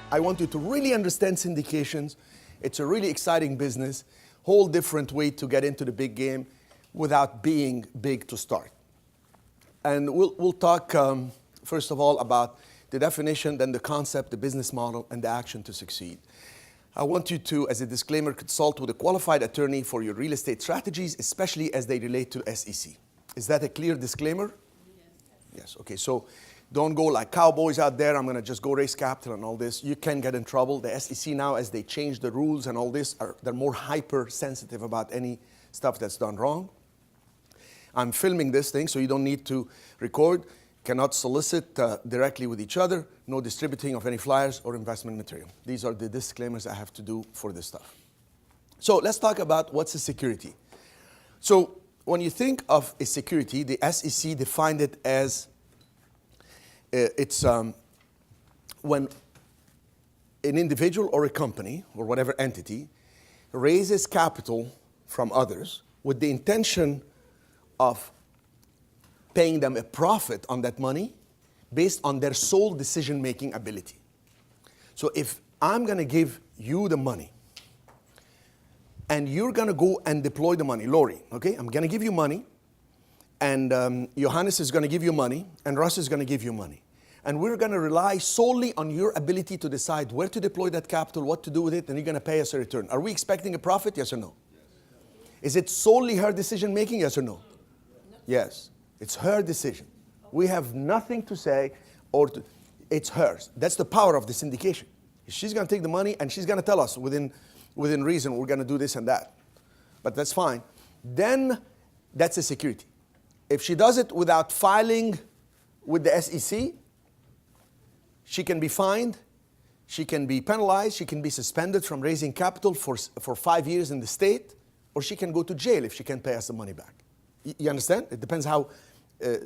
I want you to really understand syndications. It's a really exciting business, whole different way to get into the big game without being big to start. And we'll talk, first of all, about the definition, then the concept, the business model, and the action to succeed. I want you to, as a disclaimer, consult with a qualified attorney for your real estate strategies, especially as they relate to SEC. Is that a clear disclaimer? Yes. Okay, so don't go like cowboys out there, I'm going to just go raise capital and all this. You can get in trouble. The SEC now, as they change the rules and all this, they're more hypersensitive about any stuff that's done wrong. I'm filming this thing, so you don't need to record. Cannot solicit directly with each other. No distributing of any flyers or investment material. These are the disclaimers I have to do for this stuff. So let's talk about what's a security. So when you think of a security, the SEC defined it as when an individual or a company or whatever entity raises capital from others with the intention of paying them a profit on that money based on their sole decision-making ability. So if I'm going to give you the money and you're going to go and deploy the money, Lori, okay? I'm going to give you money and Johannes is going to give you money and Russ is going to give you money. And we're going to rely solely on your ability to decide where to deploy that capital, what to do with it, and you're going to pay us a return. Are we expecting a profit, yes or no? Yes. Is it solely her decision-making, yes or no? Yes. It's her decision. We have nothing to say it's hers. That's the power of the syndication. She's going to take the money and she's going to tell us within reason we're going to do this and that. But that's fine. Then that's a security. If she does it without filing with the SEC, she can be fined, she can be penalized, she can be suspended from raising capital for 5 years in the state, or she can go to jail if she can't pay us the money back. You understand? It depends how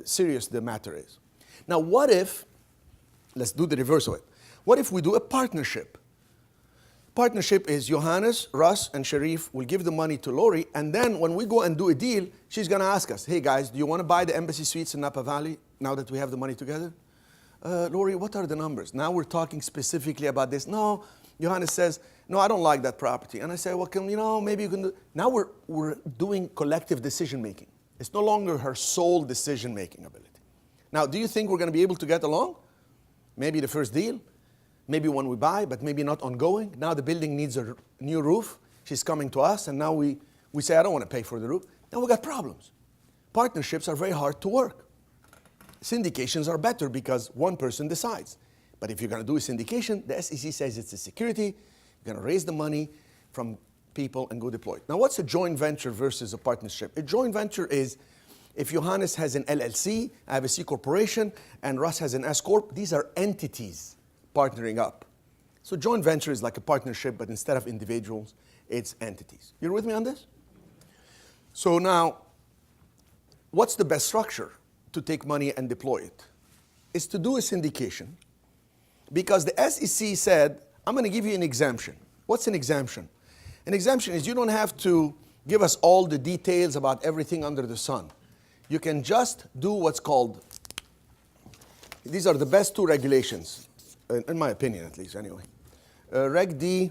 serious the matter is. Now, what if, let's do the reverse of it. What if we do a partnership? Partnership is Johannes, Russ, and Cherif will give the money to Lori, and then when we go and do a deal, she's going to ask us, hey guys, do you want to buy the Embassy Suites in Napa Valley now that we have the money together? Lori, what are the numbers? Now we're talking specifically about this. No, Johannes says, no, I don't like that property. And I say, well, maybe you can do. Now we're doing collective decision making. It's no longer her sole decision-making ability. Now, do you think we're going to be able to get along? Maybe the first deal, maybe when we buy, but maybe not ongoing. Now the building needs a new roof. She's coming to us, and now we say, I don't want to pay for the roof. Now we got problems. Partnerships are very hard to work. Syndications are better because one person decides. But if you're going to do a syndication, the SEC says it's a security. You're going to raise the money from people and go deploy it. Now, what's a joint venture versus a partnership? A joint venture is if Johannes has an LLC, I have a C corporation, and Russ has an S corp. These are entities partnering up. So joint venture is like a partnership, but instead of individuals, it's entities. You're with me on this? So now, what's the best structure to take money and deploy it? Is to do a syndication, because the SEC said, I'm going to give you an exemption. What's an exemption? An exemption is you don't have to give us all the details about everything under the sun. You can just do what's called, these are the best two regulations, in my opinion at least anyway. Reg D,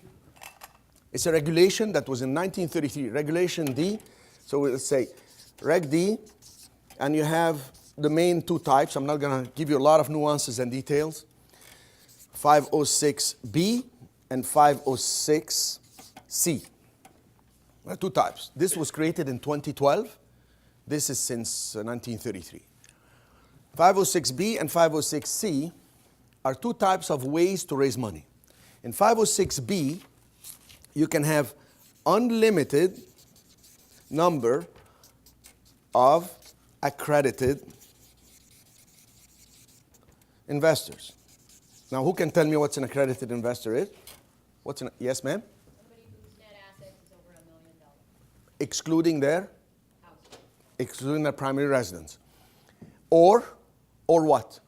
it's a regulation that was in 1933, Regulation D. So we'll say Reg D, and you have the main two types. I'm not going to give you a lot of nuances and details. 506B and 506C. There are two types. This was created in 2012. This is since 1933. 506B and 506C are two types of ways to raise money. In 506B, you can have unlimited number of accredited investors. Now, who can tell me what's an accredited investor is? Yes, ma'am? Somebody whose net assets is over $1 million. Excluding their? House. Excluding their primary residence. Or what?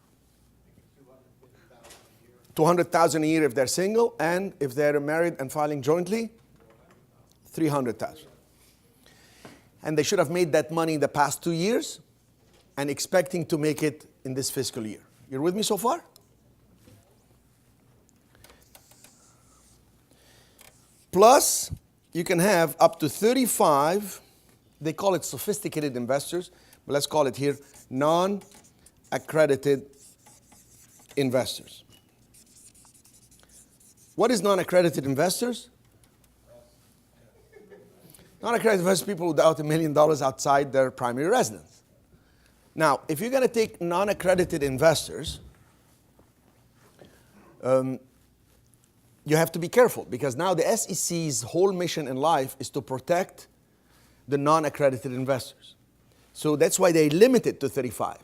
$200,000 a year if they're single, and if they're married and filing jointly, $300,000. And they should have made that money in the past 2 years and expecting to make it in this fiscal year. You're with me so far? Plus, you can have up to 35, they call it sophisticated investors, but let's call it here non-accredited investors. What is non-accredited investors? Non-accredited investors, people without $1 million outside their primary residence. Now, if you're going to take non-accredited investors, you have to be careful because now the SEC's whole mission in life is to protect the non-accredited investors. So that's why they limit it to 35.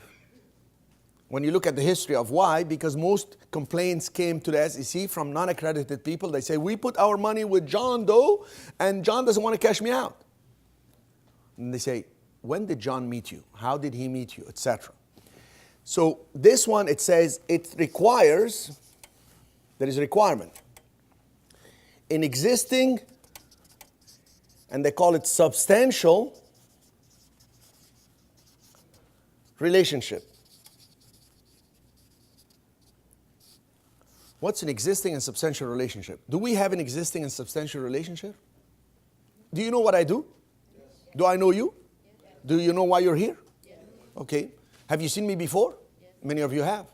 When you look at the history of why, because most complaints came to the SEC from non-accredited people. They say, we put our money with John Doe and John doesn't want to cash me out. And they say, when did John meet you? How did he meet you? Etc. So this one, it says it requires, there is a requirement. In existing, and they call it substantial relationship. What's an existing and substantial relationship? Do we have an existing and substantial relationship? Do you know what I do? Yes. Do I know you? Yes. Do you know why you're here? Yes. Okay. Have you seen me before? Yes. Many of you have.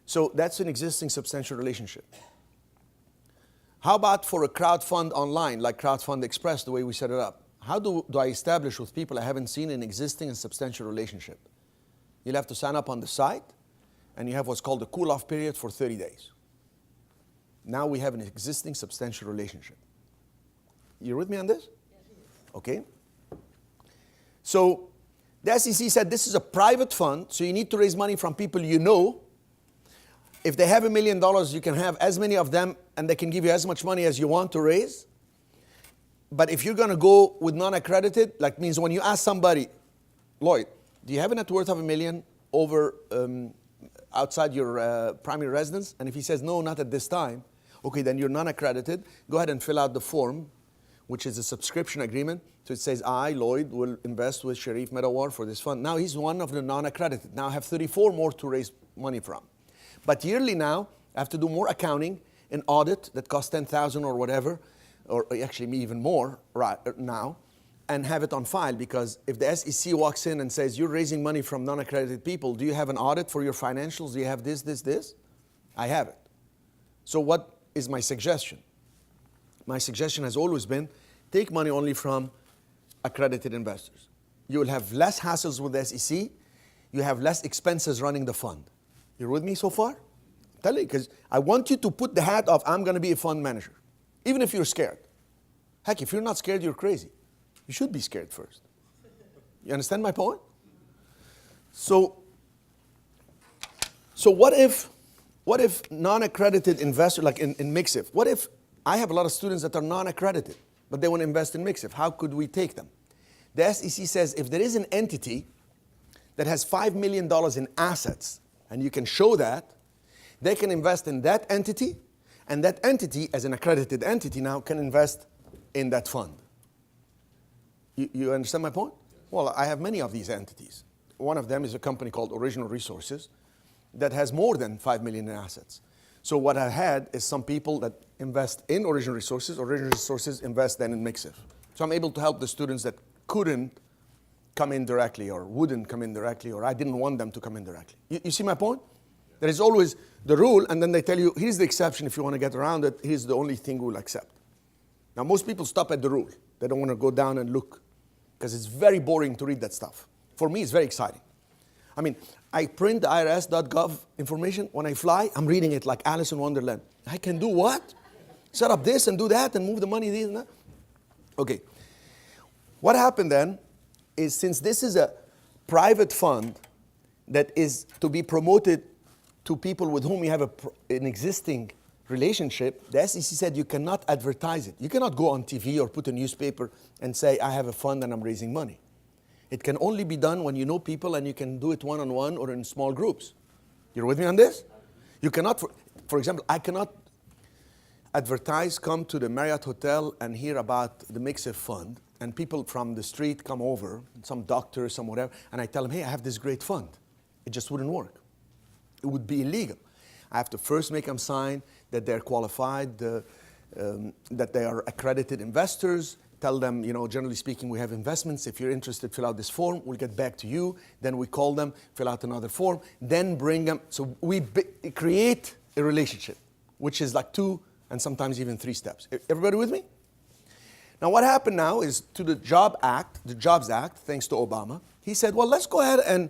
So that's an existing substantial relationship. How about for a crowdfund online, like Crowdfund Express, the way we set it up? How do I establish with people I haven't seen an existing and substantial relationship? You'll have to sign up on the site, and you have what's called a cool-off period for 30 days. Now we have an existing substantial relationship. You're with me on this? Okay. So the SEC said this is a private fund, so you need to raise money from people you know. If they have $1 million, you can have as many of them, and they can give you as much money as you want to raise. But if you're going to go with non-accredited, like means when you ask somebody, Lloyd, do you have a net worth of $1 million over outside your primary residence? And if he says, no, not at this time, okay, then you're non-accredited. Go ahead and fill out the form, which is a subscription agreement. So it says, I, Lloyd, will invest with Cherif Medawar for this fund. Now he's one of the non-accredited. Now I have 34 more to raise money from. But yearly now, I have to do more accounting, an audit that costs $10,000 or whatever, or actually even more right now, and have it on file, because if the SEC walks in and says, you're raising money from non-accredited people, do you have an audit for your financials? Do you have this? I have it. So what is my suggestion? My suggestion has always been, take money only from accredited investors. You will have less hassles with the SEC. You have less expenses running the fund. You're with me so far? Tell you, because I want you to put the hat of, I'm going to be a fund manager, even if you're scared. Heck, if you're not scared, you're crazy. You should be scared first. You understand my point? So what if non-accredited investor, like in MIXIF, what if I have a lot of students that are non-accredited, but they want to invest in MIXIF? How could we take them? The SEC says if there is an entity that has $5 million in assets, and you can show that, they can invest in that entity, and that entity, as an accredited entity now, can invest in that fund. You understand my point? Well, I have many of these entities. One of them is a company called Original Resources that has more than $5 million in assets. So what I had is some people that invest in Original Resources invest then in MIXIF. So I'm able to help the students that couldn't come in directly or wouldn't come in directly, or I didn't want them to come in directly. You see my point? There is always the rule, and then they tell you, here's the exception if you want to get around it, here's the only thing we'll accept. Now, most people stop at the rule. They don't want to go down and look, because it's very boring to read that stuff. For me, it's very exciting. I mean, I print the irs.gov information. When I fly, I'm reading it like Alice in Wonderland. I can do what? Set up this and do that and move the money, this and that. Okay. What happened then is, since this is a private fund that is to be promoted to people with whom you have an existing relationship, the SEC said you cannot advertise it. You cannot go on TV or put a newspaper and say, I have a fund and I'm raising money. It can only be done when you know people, and you can do it one-on-one or in small groups. You're with me on this? You cannot, for example, I cannot advertise, come to the Marriott Hotel and hear about the MIXIF fund, and people from the street come over, some doctor, some whatever, and I tell them, hey, I have this great fund. It just wouldn't work. It would be illegal. I have to first make them sign that they're qualified that they are accredited investors. Tell them, generally speaking, we have investments. If you're interested, fill out this form. We'll get back to you. Then we call them, fill out another form, then bring them. So we create a relationship, which is like 2 and sometimes even 3 steps. Everybody with me? Now what happened now is to the Jobs Act, thanks to Obama, he said, well, let's go ahead and,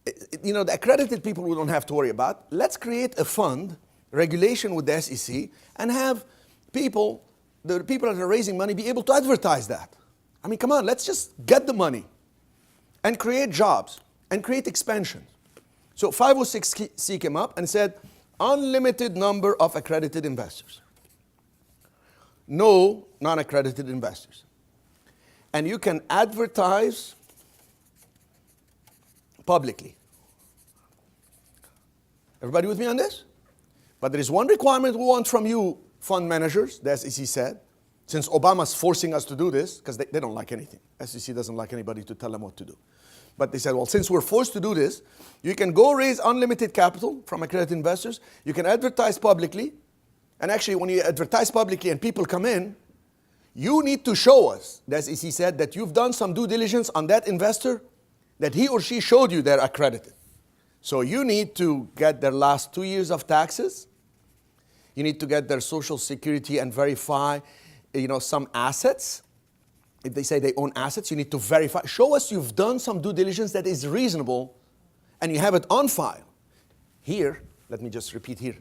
the accredited people we don't have to worry about. Let's create a fund, regulation with the SEC, and have the people that are raising money be able to advertise that. I mean, come on, let's just get the money and create jobs and create expansion. So 506C came up and said, unlimited number of accredited investors. No non-accredited investors. And you can advertise publicly. Everybody with me on this? But there is one requirement we want from you, fund managers, the SEC said, since Obama's forcing us to do this, because they don't like anything. SEC doesn't like anybody to tell them what to do. But they said, well, since we're forced to do this, you can go raise unlimited capital from accredited investors. You can advertise publicly. And actually, when you advertise publicly and people come in, you need to show us, the SEC said, that you've done some due diligence on that investor, that he or she showed you they're accredited. So you need to get their last 2 years of taxes. You need to get their social security and verify, some assets. If they say they own assets, you need to verify. Show us you've done some due diligence that is reasonable and you have it on file. Here, let me just repeat here.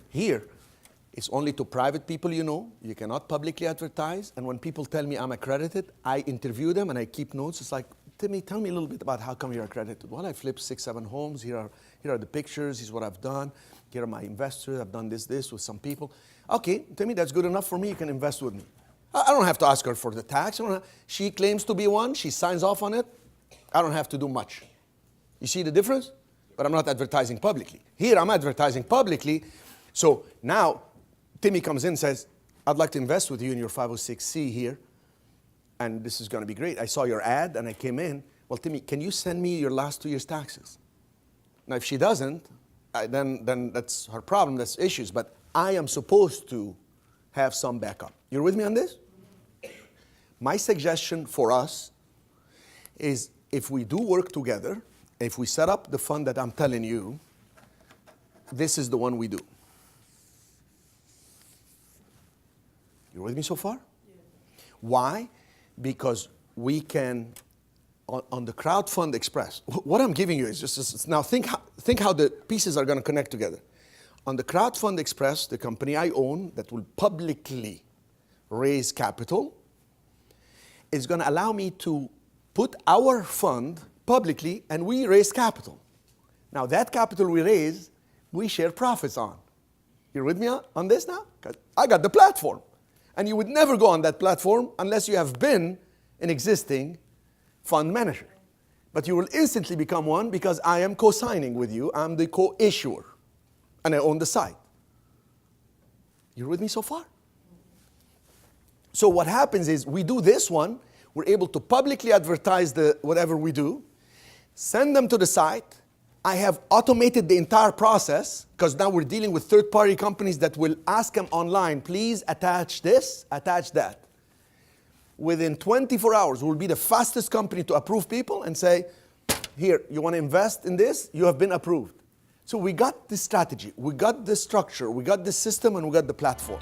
Here, it's only to private people you know. You cannot publicly advertise. And when people tell me I'm accredited, I interview them and I keep notes. It's like, Timmy, tell me a little bit about how come you're accredited. Well, I flipped 6, 7 homes. Here are the pictures. Here's what I've done. Here are my investors. I've done this with some people. Okay, Timmy, that's good enough for me. You can invest with me. I don't have to ask her for the tax. She claims to be one. She signs off on it. I don't have to do much. You see the difference? But I'm not advertising publicly. Here, I'm advertising publicly. So now, Timmy comes in and says, I'd like to invest with you in your 506C here. And this is going to be great. I saw your ad and I came in. Well, Timmy, can you send me your last 2 years' taxes? Now, if she doesn't, then that's her problem. That's issues. But I am supposed to have some backup. You're with me on this? My suggestion for us is if we do work together, if we set up the fund that I'm telling you, this is the one we do. You're with me so far? Yeah. Why? Because we can, on the Crowdfund Express, what I'm giving you is just now think how the pieces are going to connect together. On the Crowdfund Express, the company I own that will publicly raise capital, is going to allow me to put our fund publicly and we raise capital. Now that capital we raise, we share profits on. You're with me on this now? 'Cause I got the platform. And you would never go on that platform unless you have been an existing fund manager. But you will instantly become one because I am co-signing with you. I'm the co-issuer. And I own the site. You're with me so far? So what happens is we do this one. We're able to publicly advertise whatever we do. Send them to the site. I have automated the entire process because now we're dealing with third-party companies that will ask them online, please attach this, attach that. Within 24 hours, we'll be the fastest company to approve people and say, here, you want to invest in this? You have been approved. So we got the strategy, we got the structure, we got the system, and we got the platform.